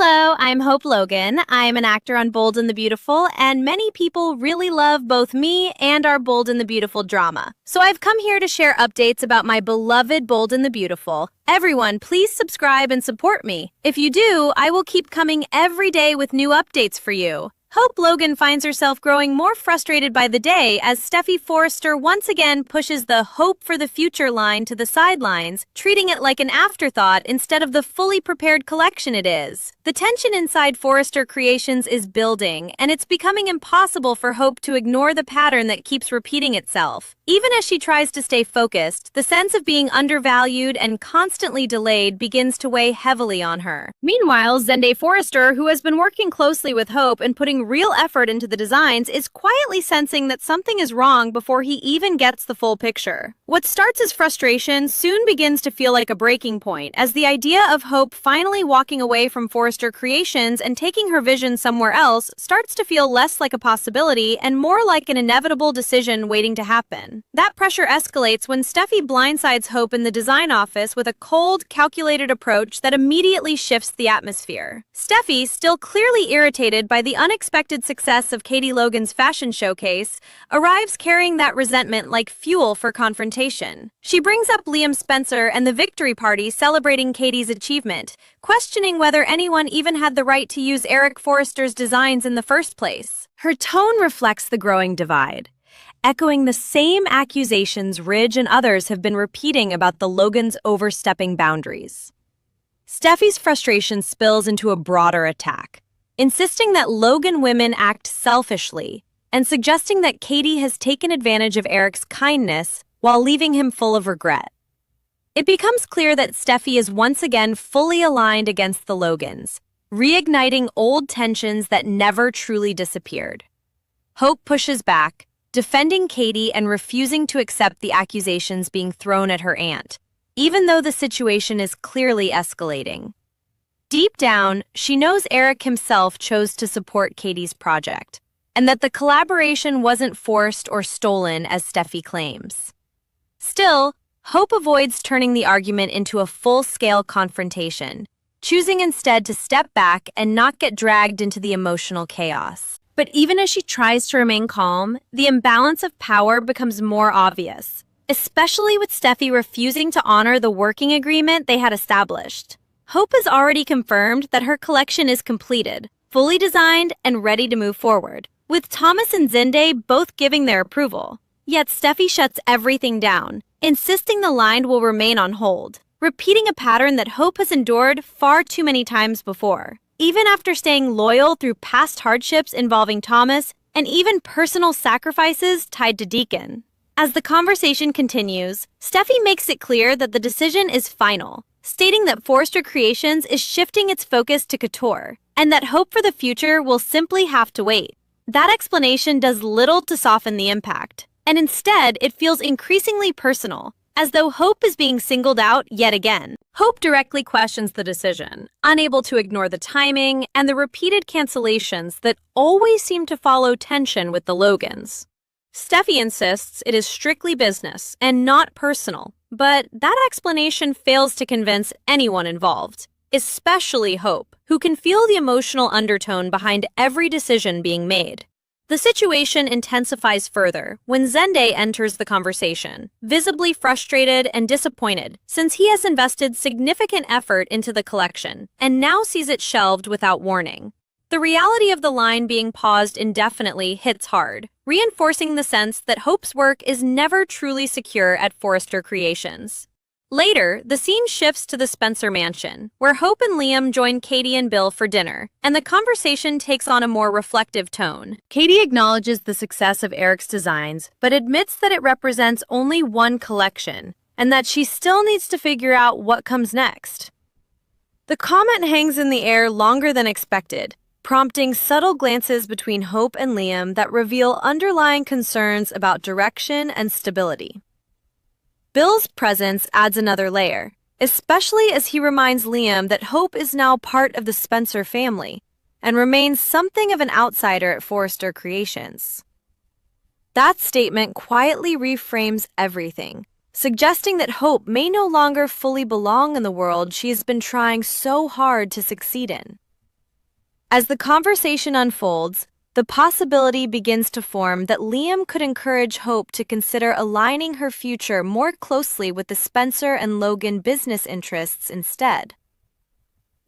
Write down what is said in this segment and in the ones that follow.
Hello, I'm Hope Logan. I'm an actor on Bold and the Beautiful, and many people really love both me and our Bold and the Beautiful drama. So I've come here to share updates about my beloved Bold and the Beautiful. Everyone, please subscribe and support me. If you do, I will keep coming every day with new updates for you. Hope Logan finds herself growing more frustrated by the day as Zende Forrester once again pushes the Hope for the Future line to the sidelines, treating it like an afterthought instead of the fully prepared collection it is. The tension inside Forrester Creations is building, and it's becoming impossible for Hope to ignore the pattern that keeps repeating itself. Even as she tries to stay focused, the sense of being undervalued and constantly delayed begins to weigh heavily on her. Meanwhile, Zende Forrester, who has been working closely with Hope and putting real effort into the designs, is quietly sensing that something is wrong before he even gets the full picture. What starts as frustration soon begins to feel like a breaking point, as the idea of Hope finally walking away from Forrester Creations and taking her vision somewhere else starts to feel less like a possibility and more like an inevitable decision waiting to happen. That pressure escalates when Zende blindsides Hope in the design office with a cold, calculated approach that immediately shifts the atmosphere. Zende, still clearly irritated by the unexpected success of Katie Logan's fashion showcase, arrives carrying that resentment like fuel for confrontation. She brings up Liam Spencer and the victory party celebrating Katie's achievement, questioning whether anyone even had the right to use Eric Forrester's designs in the first place. Her tone reflects the growing divide, echoing the same accusations Ridge and others have been repeating about the Logans overstepping boundaries. Zende's frustration spills into a broader attack, insisting that Logan women act selfishly and suggesting that Katie has taken advantage of Eric's kindness while leaving him full of regret. It becomes clear that Zende is once again fully aligned against the Logans, reigniting old tensions that never truly disappeared. Hope pushes back, defending Katie and refusing to accept the accusations being thrown at her aunt, even though the situation is clearly escalating. Deep down, she knows Eric himself chose to support Katie's project, and that the collaboration wasn't forced or stolen as Zende claims. Still, Hope avoids turning the argument into a full-scale confrontation, choosing instead to step back and not get dragged into the emotional chaos. But even as she tries to remain calm, the imbalance of power becomes more obvious, especially with Zende refusing to honor the working agreement they had established. Hope has already confirmed that her collection is completed, fully designed, and ready to move forward, with Thomas and Zende both giving their approval. Yet Zende shuts everything down, insisting the line will remain on hold, repeating a pattern that Hope has endured far too many times before. Even after staying loyal through past hardships involving Thomas and even personal sacrifices tied to Deacon. As the conversation continues, Zende makes it clear that the decision is final, stating that Forrester Creations is shifting its focus to couture, and that Hope for the Future will simply have to wait. That explanation does little to soften the impact, and instead it feels increasingly personal, as though Hope is being singled out yet again. Hope directly questions the decision, unable to ignore the timing and the repeated cancellations that always seem to follow tension with the Logans. Zende insists it is strictly business and not personal, but that explanation fails to convince anyone involved, especially Hope, who can feel the emotional undertone behind every decision being made. The situation intensifies further when Zende enters the conversation, visibly frustrated and disappointed since he has invested significant effort into the collection and now sees it shelved without warning. The reality of the line being paused indefinitely hits hard, reinforcing the sense that Hope's work is never truly secure at Forrester Creations. Later, the scene shifts to the Spencer mansion, where Hope and Liam join Katie and Bill for dinner, and the conversation takes on a more reflective tone. Katie acknowledges the success of Eric's designs, but admits that it represents only one collection, and that she still needs to figure out what comes next. The comment hangs in the air longer than expected, prompting subtle glances between Hope and Liam that reveal underlying concerns about direction and stability. Bill's presence adds another layer, especially as he reminds Liam that Hope is now part of the Spencer family and remains something of an outsider at Forrester Creations. That statement quietly reframes everything, suggesting that Hope may no longer fully belong in the world she has been trying so hard to succeed in. As the conversation unfolds, the possibility begins to form that Liam could encourage Hope to consider aligning her future more closely with the Spencer and Logan business interests instead.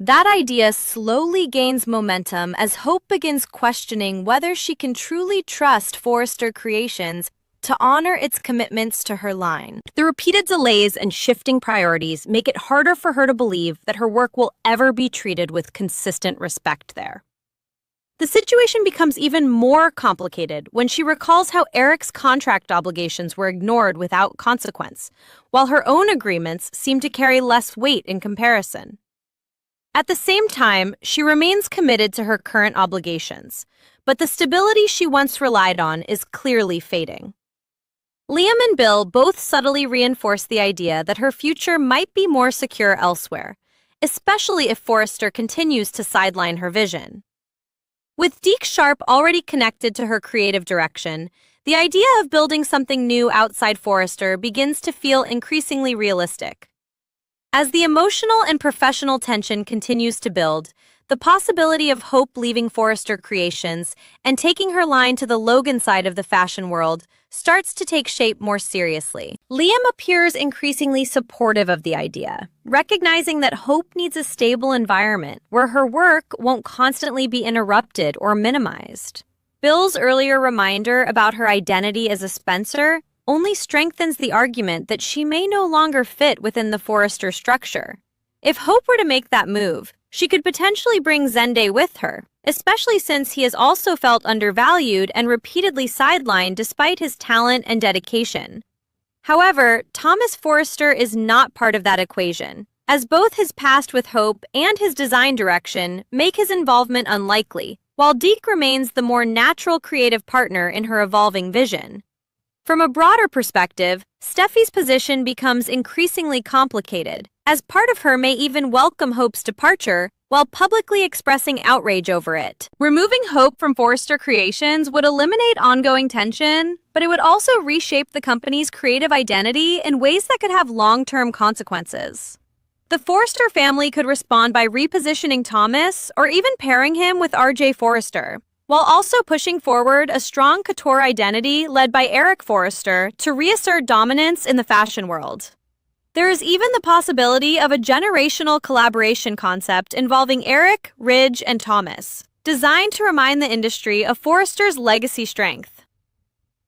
That idea slowly gains momentum as Hope begins questioning whether she can truly trust Forrester Creations to honor its commitments to her line. The repeated delays and shifting priorities make it harder for her to believe that her work will ever be treated with consistent respect there. The situation becomes even more complicated when she recalls how Eric's contract obligations were ignored without consequence, while her own agreements seem to carry less weight in comparison. At the same time, she remains committed to her current obligations, but the stability she once relied on is clearly fading. Liam and Bill both subtly reinforce the idea that her future might be more secure elsewhere, especially if Forrester continues to sideline her vision. With Deke Sharp already connected to her creative direction, the idea of building something new outside Forrester begins to feel increasingly realistic. As the emotional and professional tension continues to build, the possibility of Hope leaving Forrester Creations and taking her line to the Logan side of the fashion world starts to take shape more seriously. Liam appears increasingly supportive of the idea, recognizing that Hope needs a stable environment where her work won't constantly be interrupted or minimized. Bill's earlier reminder about her identity as a Spencer only strengthens the argument that she may no longer fit within the Forrester structure. If Hope were to make that move, she could potentially bring Zende with her, especially since he has also felt undervalued and repeatedly sidelined despite his talent and dedication. However, Thomas Forrester is not part of that equation, as both his past with Hope and his design direction make his involvement unlikely, while Deke remains the more natural creative partner in her evolving vision. From a broader perspective, Steffi's position becomes increasingly complicated, as part of her may even welcome Hope's departure while publicly expressing outrage over it. Removing Hope from Forrester Creations would eliminate ongoing tension, but it would also reshape the company's creative identity in ways that could have long-term consequences. The Forrester family could respond by repositioning Thomas or even pairing him with R.J. Forrester, while also pushing forward a strong couture identity led by Eric Forrester to reassert dominance in the fashion world. There is even the possibility of a generational collaboration concept involving Eric, Ridge, and Thomas, designed to remind the industry of Forrester's legacy strength.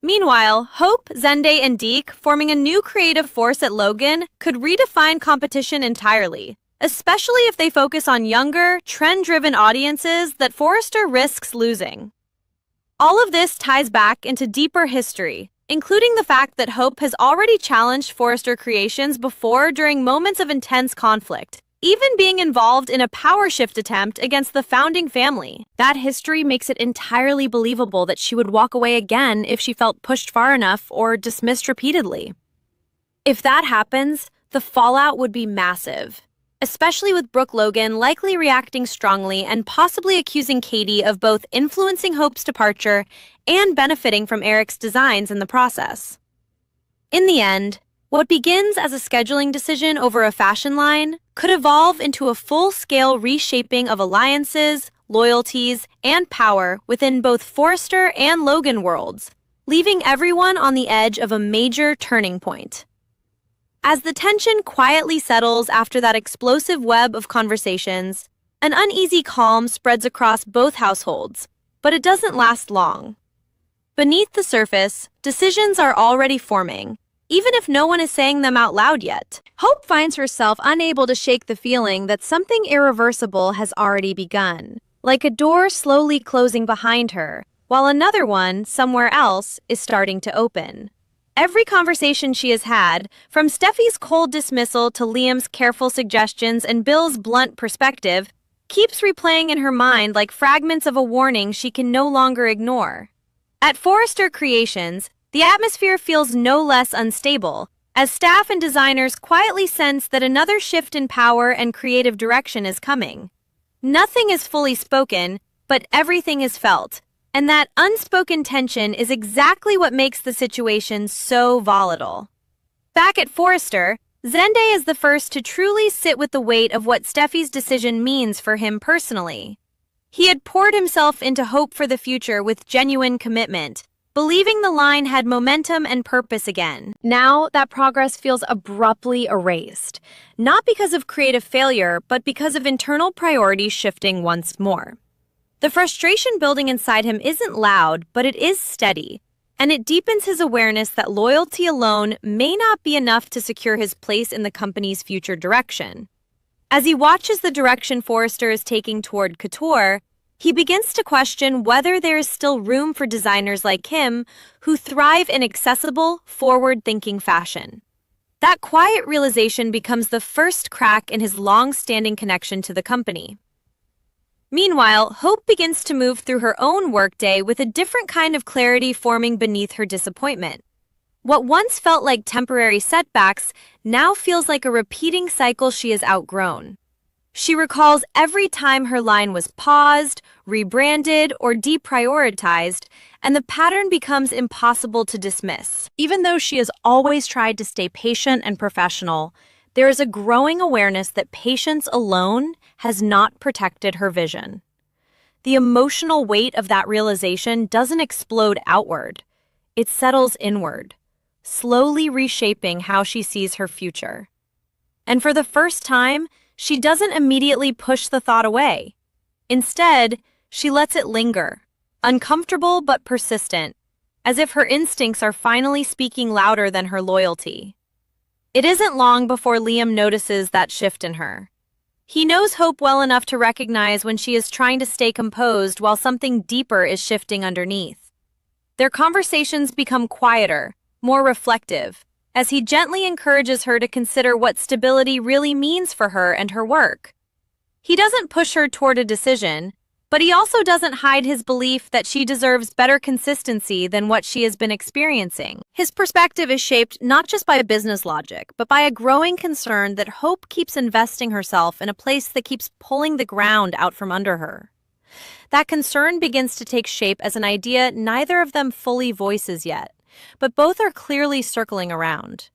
Meanwhile, Hope, Zende, and Deke, forming a new creative force at Logan, could redefine competition entirely, especially if they focus on younger, trend-driven audiences that Forrester risks losing. All of this ties back into deeper history, including the fact that Hope has already challenged Forrester Creations before during moments of intense conflict, even being involved in a power shift attempt against the founding family. That history makes it entirely believable that she would walk away again if she felt pushed far enough or dismissed repeatedly. If that happens, the fallout would be massive, especially with Brooke Logan likely reacting strongly and possibly accusing Katie of both influencing Hope's departure and benefiting from Eric's designs in the process. In the end, what begins as a scheduling decision over a fashion line could evolve into a full-scale reshaping of alliances, loyalties, and power within both Forrester and Logan worlds, leaving everyone on the edge of a major turning point. As the tension quietly settles after that explosive web of conversations, an uneasy calm spreads across both households, but it doesn't last long. Beneath the surface, decisions are already forming, even if no one is saying them out loud yet. Hope finds herself unable to shake the feeling that something irreversible has already begun, like a door slowly closing behind her, while another one, somewhere else, is starting to open. Every conversation she has had, from Steffi's cold dismissal to Liam's careful suggestions and Bill's blunt perspective, keeps replaying in her mind like fragments of a warning she can no longer ignore. At Forrester Creations, the atmosphere feels no less unstable, as staff and designers quietly sense that another shift in power and creative direction is coming. Nothing is fully spoken, but everything is felt. And that unspoken tension is exactly what makes the situation so volatile. Back at Forrester, Zende is the first to truly sit with the weight of what Steffi's decision means for him personally. He had poured himself into hope for the future with genuine commitment, believing the line had momentum and purpose again. Now, that progress feels abruptly erased, not because of creative failure, but because of internal priorities shifting once more. The frustration building inside him isn't loud, but it is steady, and it deepens his awareness that loyalty alone may not be enough to secure his place in the company's future direction. As he watches the direction Forrester is taking toward couture, he begins to question whether there is still room for designers like him who thrive in accessible, forward-thinking fashion. That quiet realization becomes the first crack in his long-standing connection to the company. Meanwhile, Hope begins to move through her own workday with a different kind of clarity forming beneath her disappointment. What once felt like temporary setbacks now feels like a repeating cycle she has outgrown. She recalls every time her line was paused, rebranded, or deprioritized, and the pattern becomes impossible to dismiss. Even though she has always tried to stay patient and professional, there is a growing awareness that patience alone has not protected her vision. The emotional weight of that realization doesn't explode outward. It settles inward, slowly reshaping how she sees her future. And for the first time, she doesn't immediately push the thought away. Instead, she lets it linger, uncomfortable but persistent, as if her instincts are finally speaking louder than her loyalty. It isn't long before Liam notices that shift in her. He knows Hope well enough to recognize when she is trying to stay composed while something deeper is shifting underneath. Their conversations become quieter, more reflective, as he gently encourages her to consider what stability really means for her and her work. He doesn't push her toward a decision, but he also doesn't hide his belief that she deserves better consistency than what she has been experiencing. His perspective is shaped not just by business logic, but by a growing concern that Hope keeps investing herself in a place that keeps pulling the ground out from under her. That concern begins to take shape as an idea neither of them fully voices yet, but both are clearly circling around.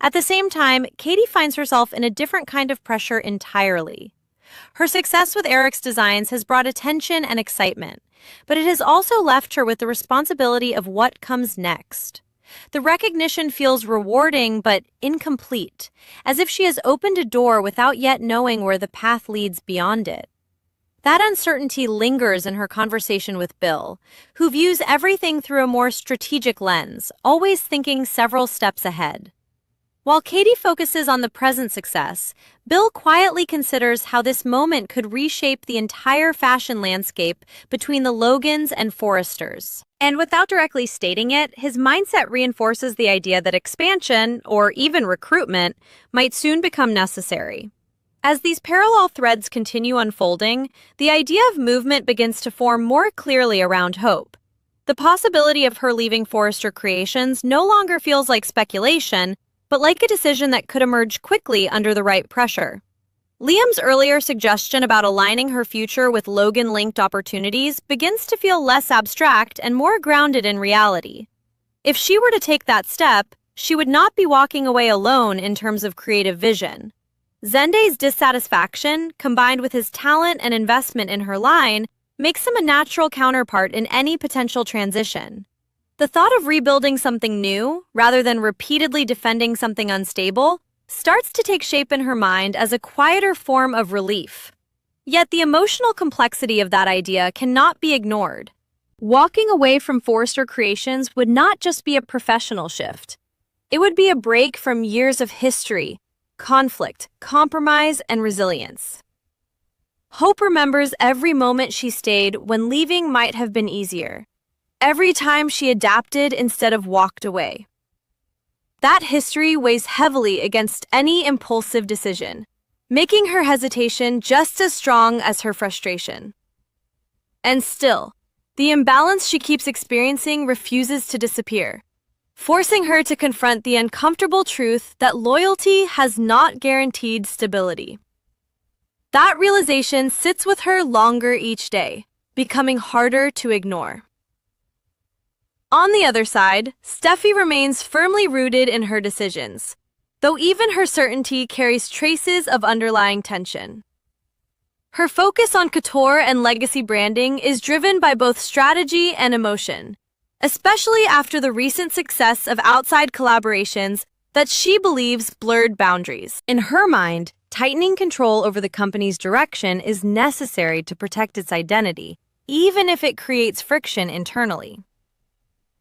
At the same time, Katie finds herself in a different kind of pressure entirely. Her success with Eric's designs has brought attention and excitement, but it has also left her with the responsibility of what comes next. The recognition feels rewarding but incomplete, as if she has opened a door without yet knowing where the path leads beyond it. That uncertainty lingers in her conversation with Bill, who views everything through a more strategic lens, always thinking several steps ahead. While Katie focuses on the present success, Bill quietly considers how this moment could reshape the entire fashion landscape between the Logans and Forresters. And without directly stating it, his mindset reinforces the idea that expansion, or even recruitment, might soon become necessary. As these parallel threads continue unfolding, the idea of movement begins to form more clearly around Hope. The possibility of her leaving Forrester Creations no longer feels like speculation, but like a decision that could emerge quickly under the right pressure. Liam's earlier suggestion about aligning her future with Logan-linked opportunities begins to feel less abstract and more grounded in reality. If she were to take that step, she would not be walking away alone in terms of creative vision. Zende's dissatisfaction, combined with his talent and investment in her line, makes him a natural counterpart in any potential transition. The thought of rebuilding something new, rather than repeatedly defending something unstable, starts to take shape in her mind as a quieter form of relief. Yet the emotional complexity of that idea cannot be ignored. Walking away from Forrester Creations would not just be a professional shift. It would be a break from years of history, conflict, compromise, and resilience. Hope remembers every moment she stayed when leaving might have been easier. Every time she adapted instead of walked away. That history weighs heavily against any impulsive decision, making her hesitation just as strong as her frustration. And still, the imbalance she keeps experiencing refuses to disappear, forcing her to confront the uncomfortable truth that loyalty has not guaranteed stability. That realization sits with her longer each day, becoming harder to ignore. On the other side, Steffi remains firmly rooted in her decisions, though even her certainty carries traces of underlying tension. Her focus on couture and legacy branding is driven by both strategy and emotion, especially after the recent success of outside collaborations that she believes blurred boundaries. In her mind, tightening control over the company's direction is necessary to protect its identity, even if it creates friction internally.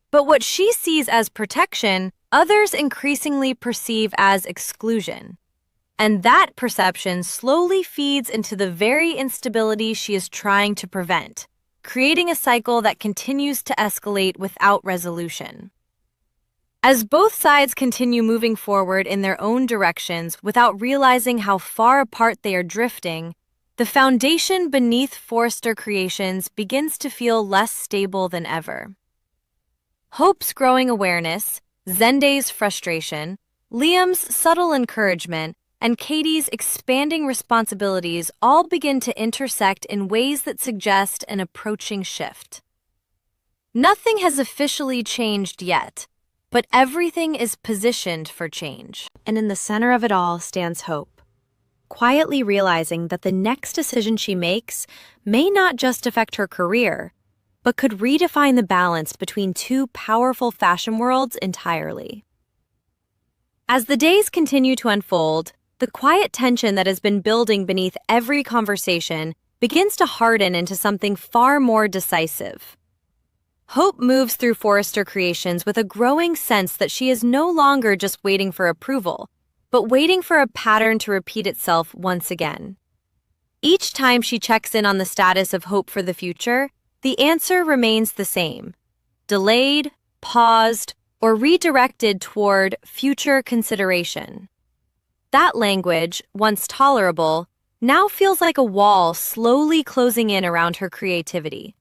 But what she sees as protection, others increasingly perceive as exclusion. And that perception slowly feeds into the very instability she is trying to prevent, creating a cycle that continues to escalate without resolution. As both sides continue moving forward in their own directions without realizing how far apart they are drifting, the foundation beneath Forrester Creations begins to feel less stable than ever. Hope's growing awareness, Zende's frustration, Liam's subtle encouragement, and Katie's expanding responsibilities all begin to intersect in ways that suggest an approaching shift. Nothing has officially changed yet, but everything is positioned for change. And in the center of it all stands Hope, quietly realizing that the next decision she makes may not just affect her career, but could redefine the balance between two powerful fashion worlds entirely. As the days continue to unfold, the quiet tension that has been building beneath every conversation begins to harden into something far more decisive. Hope moves through Forrester Creations with a growing sense that she is no longer just waiting for approval, but waiting for a pattern to repeat itself once again. Each time she checks in on the status of Hope for the future, the answer remains the same: delayed, paused, or redirected toward future consideration. That language, once tolerable, now feels like a wall slowly closing in around her creativity.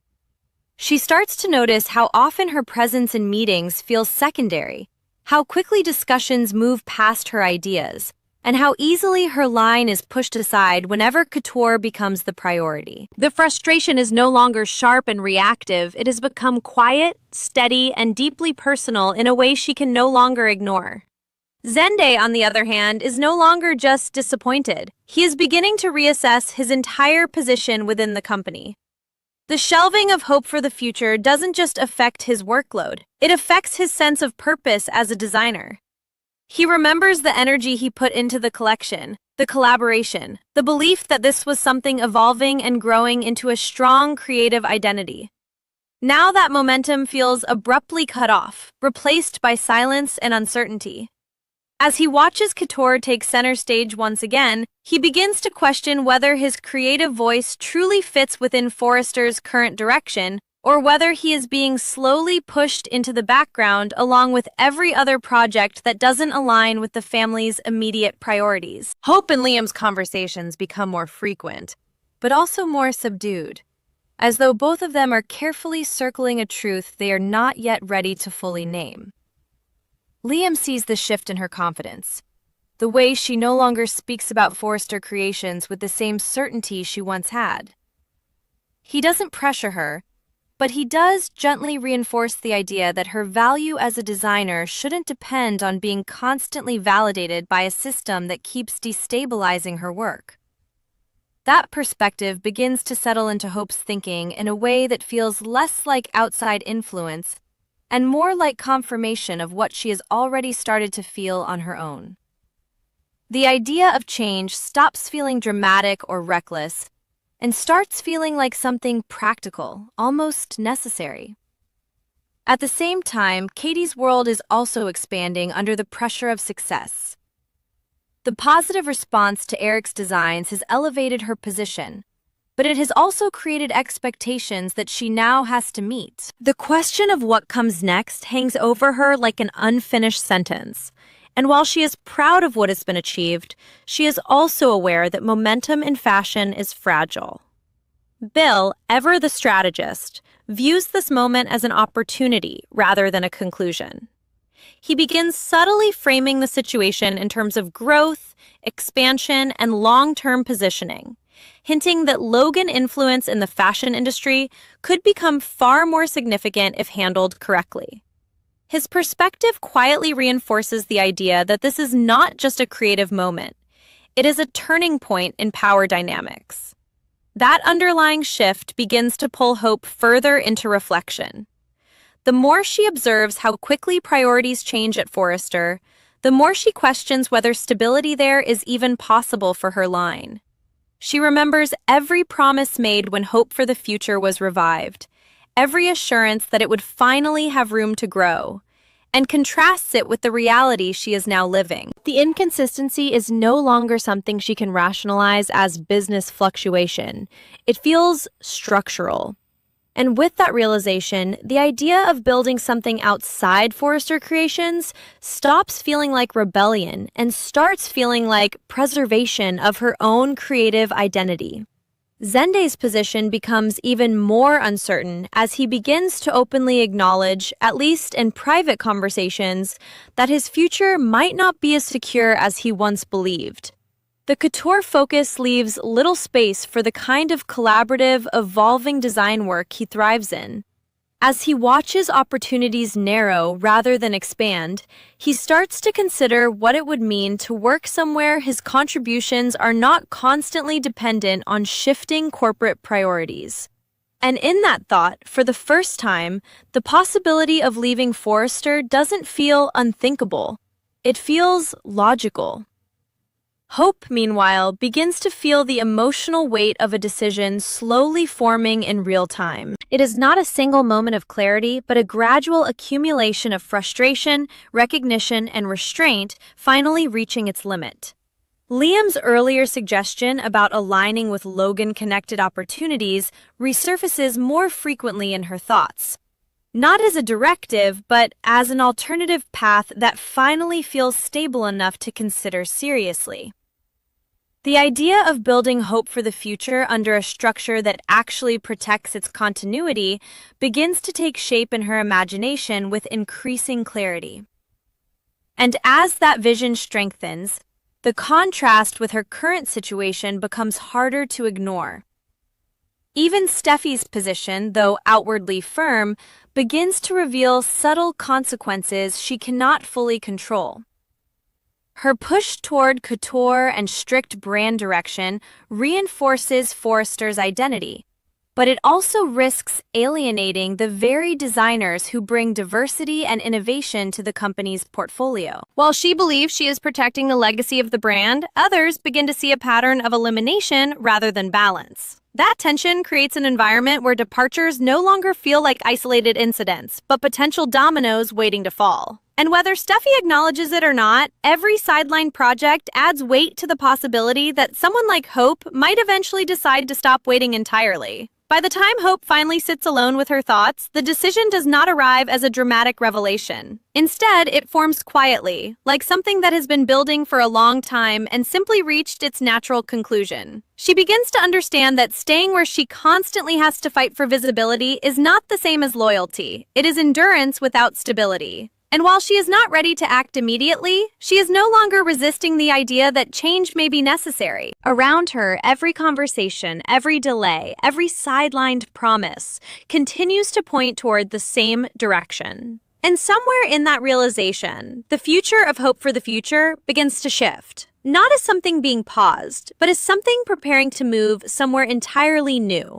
She starts to notice how often her presence in meetings feels secondary, how quickly discussions move past her ideas, and how easily her line is pushed aside whenever couture becomes the priority. The frustration is no longer sharp and reactive. It has become quiet, steady, and deeply personal in a way she can no longer ignore. Zende, on the other hand, is no longer just disappointed. He is beginning to reassess his entire position within the company. The shelving of Hope for the future doesn't just affect his workload, it affects his sense of purpose as a designer. He remembers the energy he put into the collection, the collaboration, the belief that this was something evolving and growing into a strong creative identity. Now that momentum feels abruptly cut off, replaced by silence and uncertainty. As he watches couture take center stage once again, he begins to question whether his creative voice truly fits within Forrester's current direction, or whether he is being slowly pushed into the background along with every other project that doesn't align with the family's immediate priorities. Hope and Liam's conversations become more frequent, but also more subdued, as though both of them are carefully circling a truth they are not yet ready to fully name. Liam sees the shift in her confidence, the way she no longer speaks about Forrester Creations with the same certainty she once had. He doesn't pressure her, but he does gently reinforce the idea that her value as a designer shouldn't depend on being constantly validated by a system that keeps destabilizing her work. That perspective begins to settle into Hope's thinking in a way that feels less like outside influence and more like confirmation of what she has already started to feel on her own. The idea of change stops feeling dramatic or reckless and starts feeling like something practical, almost necessary. At the same time, Katie's world is also expanding under the pressure of success. The positive response to Eric's designs has elevated her position, but it has also created expectations that she now has to meet. The question of what comes next hangs over her like an unfinished sentence. And while she is proud of what has been achieved, she is also aware that momentum in fashion is fragile. Bill, ever the strategist, views this moment as an opportunity rather than a conclusion. He begins subtly framing the situation in terms of growth, expansion, and long-term positioning, hinting that Logan influence in the fashion industry could become far more significant if handled correctly. His perspective quietly reinforces the idea that this is not just a creative moment. It is a turning point in power dynamics. That underlying shift begins to pull Hope further into reflection. The more she observes how quickly priorities change at Forrester, the more she questions whether stability there is even possible for her line. She remembers every promise made when hope for the future was revived, every assurance that it would finally have room to grow, and contrasts it with the reality she is now living. The inconsistency is no longer something she can rationalize as business fluctuation. It feels structural. And with that realization, the idea of building something outside Forrester Creations stops feeling like rebellion and starts feeling like preservation of her own creative identity. Zende's position becomes even more uncertain as he begins to openly acknowledge, at least in private conversations, that his future might not be as secure as he once believed. The couture focus leaves little space for the kind of collaborative, evolving design work he thrives in. As he watches opportunities narrow rather than expand, he starts to consider what it would mean to work somewhere his contributions are not constantly dependent on shifting corporate priorities. And in that thought, for the first time, the possibility of leaving Forrester doesn't feel unthinkable. It feels logical. Hope, meanwhile, begins to feel the emotional weight of a decision slowly forming in real time. It is not a single moment of clarity, but a gradual accumulation of frustration, recognition, and restraint finally reaching its limit. Liam's earlier suggestion about aligning with Logan-connected opportunities resurfaces more frequently in her thoughts. Not as a directive, but as an alternative path that finally feels stable enough to consider seriously. The idea of building hope for the future under a structure that actually protects its continuity begins to take shape in her imagination with increasing clarity. And as that vision strengthens, the contrast with her current situation becomes harder to ignore. Even Steffi's position, though outwardly firm, begins to reveal subtle consequences she cannot fully control. Her push toward couture and strict brand direction reinforces Forrester's identity, but it also risks alienating the very designers who bring diversity and innovation to the company's portfolio. While she believes she is protecting the legacy of the brand, others begin to see a pattern of elimination rather than balance. That tension creates an environment where departures no longer feel like isolated incidents, but potential dominoes waiting to fall. And whether Steffi acknowledges it or not, every sideline project adds weight to the possibility that someone like Hope might eventually decide to stop waiting entirely. By the time Hope finally sits alone with her thoughts, the decision does not arrive as a dramatic revelation. Instead, it forms quietly, like something that has been building for a long time and simply reached its natural conclusion. She begins to understand that staying where she constantly has to fight for visibility is not the same as loyalty. It is endurance without stability. And while she is not ready to act immediately, she is no longer resisting the idea that change may be necessary. Around her, every conversation, every delay, every sidelined promise continues to point toward the same direction. And somewhere in that realization, the future of Hope for the future begins to shift. Not as something being paused, but as something preparing to move somewhere entirely new.